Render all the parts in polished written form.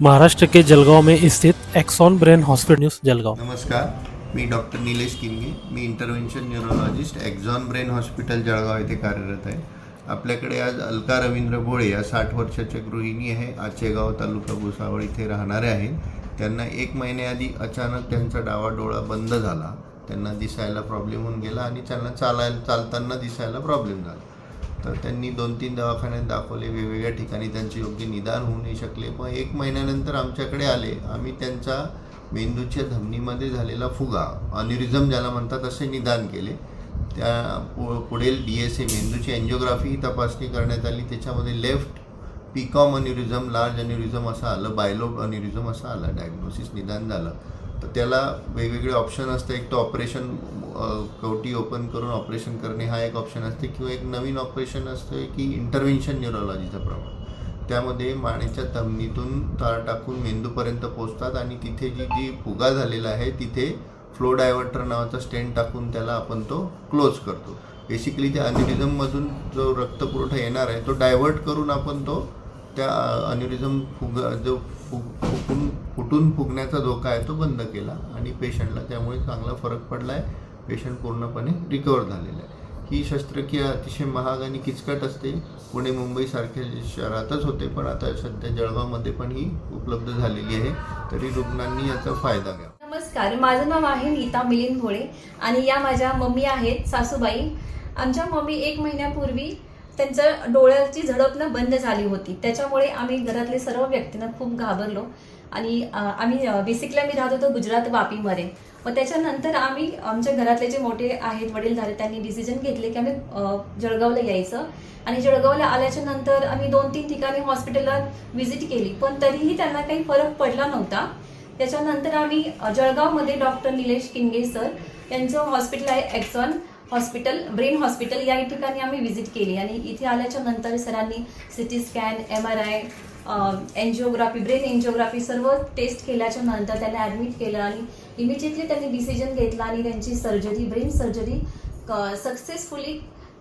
महाराष्ट्र के जलगांव में स्थित Axon Brain Hospital news Jalgaon. नमस्कार, मी डॉक्टर निलेश किनगे. मी intervention neurologist Axon Brain Hospital Jalgaon येथे कार्यरत आहे. आपल्याकडे आज अलका रवींद्र भोळे या 60 वर्षाच्या गृहिणी आहे, आचेगाव तालुका भुसावळ इथे राहणारे आहेत. त्यांना 1 महिन्याआधी अचानक त्यांचा डावा डोळा बंद झाला. त्यांना दिसायला प्रॉब्लेम होऊन गेला आणि त्यांना चालताना दिसायला प्रॉब्लेम झाला. तर त्यांनी 2-3 दवाखान्यात दाखवले, वेगवेगळ्या ठिकाणी त्यांचे योग्य निदान होऊ नाही शकले. पण 1 महिन्यानंतर आमच्याकडे आले. आम्ही त्यांचा मेंदूच्या धमनीमध्ये झालेला फुगा, अन्युरिझम ज्याला म्हणतात, असे निदान केले. पुढील DSA मेंदूची एन्जिओग्राफी तपासणी करण्यात आली. त्याच्यामध्ये लेफ्ट पिकॉम अन्युरिझम, लार्ज अन्युरिझम असं आलं, बायलोब अन्युरिझम असं आलं, डायग्नोसिस निदान झालं. तर त्याला वेगवेगळे ऑप्शन असते. एक तर ऑपरेशन, कवटी ओपन करून ऑपरेशन करणे हा एक ऑप्शन असते, किंवा एक नवीन ऑपरेशन असते की इंटरव्हेन्शन न्यूरोलॉजीचा प्रभाव. त्यामध्ये मानेच्या धमनीतून तार टाकून मेंदूपर्यंत पोचतात आणि तिथे जी फुगा झालेला आहे तिथे फ्लो डायव्हर्टर नावाचा स्टेंट टाकून त्याला आपण तो क्लोज करतो. बेसिकली त्या अन्युरिझममधून जो रक्तपुरवठा येणार आहे तो डायव्हर्ट करून आपण तो त्या अन्युरिझम जो फुटून फुगण्याचा धोका आहे तो बंद केला आणि पेशंटला त्यामुळे चांगला फरक पडला आहे. पेशंट पूर्णपणे रिकवर झालेला आहे. ही शस्त्रक्रिया अतिशय महाग आणि किचकट असते. पुणे मुंबईसारख्या शहरातच होते, पण आता सध्या जळगावमध्ये पण ही उपलब्ध झालेली आहे. तरी रुग्णांनी याचा फायदा घ्यावा. नमस्कार, माझं नाव आहे नीता मिलिंद भोळे आणि या माझ्या मम्मी आहेत, सासूबाई. आमच्या मम्मी 1 महिन्यापूर्वी त्यांचं डोळ्याची झडपणं बंद झाली होती. त्याच्यामुळे आम्ही घरातले सर्व व्यक्तींना खूप घाबरलो आणि आम्ही बेसिकली राहत होतो गुजरात वापीमध्ये. मग त्याच्यानंतर आम्ही आमच्या घरातले जे मोठे आहेत, वडीलधारे, त्यांनी डिसिजन घेतले की आम्ही जळगावला यायचं. आणि जळगावला आल्याच्या नंतर आम्ही 2-3 ठिकाणी हॉस्पिटलला व्हिजिट केली, पण तरीही त्यांना काही फरक पडला नव्हता. त्याच्यानंतर आम्ही जळगावमध्ये डॉक्टर निलेश किनगे सर यांचं हॉस्पिटल आहे, एक्सॉन हॉस्पिटल ब्रेन हॉस्पिटल, या ठिकाणी आम्ही व्हिजिट केली. आणि इथे आल्याच्या नंतर सरांनी CT scan, MRI, angiography, brain angiography सर्व टेस्ट केल्याच्या नंतर त्यांना ॲडमिट केलं आणि इमिजिएटली त्यांनी डिसिजन घेतला आणि त्यांची सर्जरी, ब्रेन सर्जरी सक्सेसफुली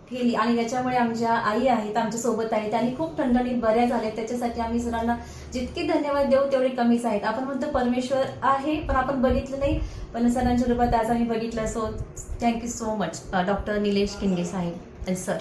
केली. आणि याच्यामुळे आमच्या आई आहेत, आमच्या सोबत आहेत, त्यांनी खूप थंडणीत बऱ्या झाल्या. त्याच्यासाठी आम्ही सरांना जितके धन्यवाद देऊ तेवढे कमीच आहेत. आपण म्हणतो परमेश्वर आहे, पण आपण बघितलं नाही, पण सरांच्या रूपात आज आम्ही बघितलं. So thank you so much doctor Nilesh Kinge साहेब सर.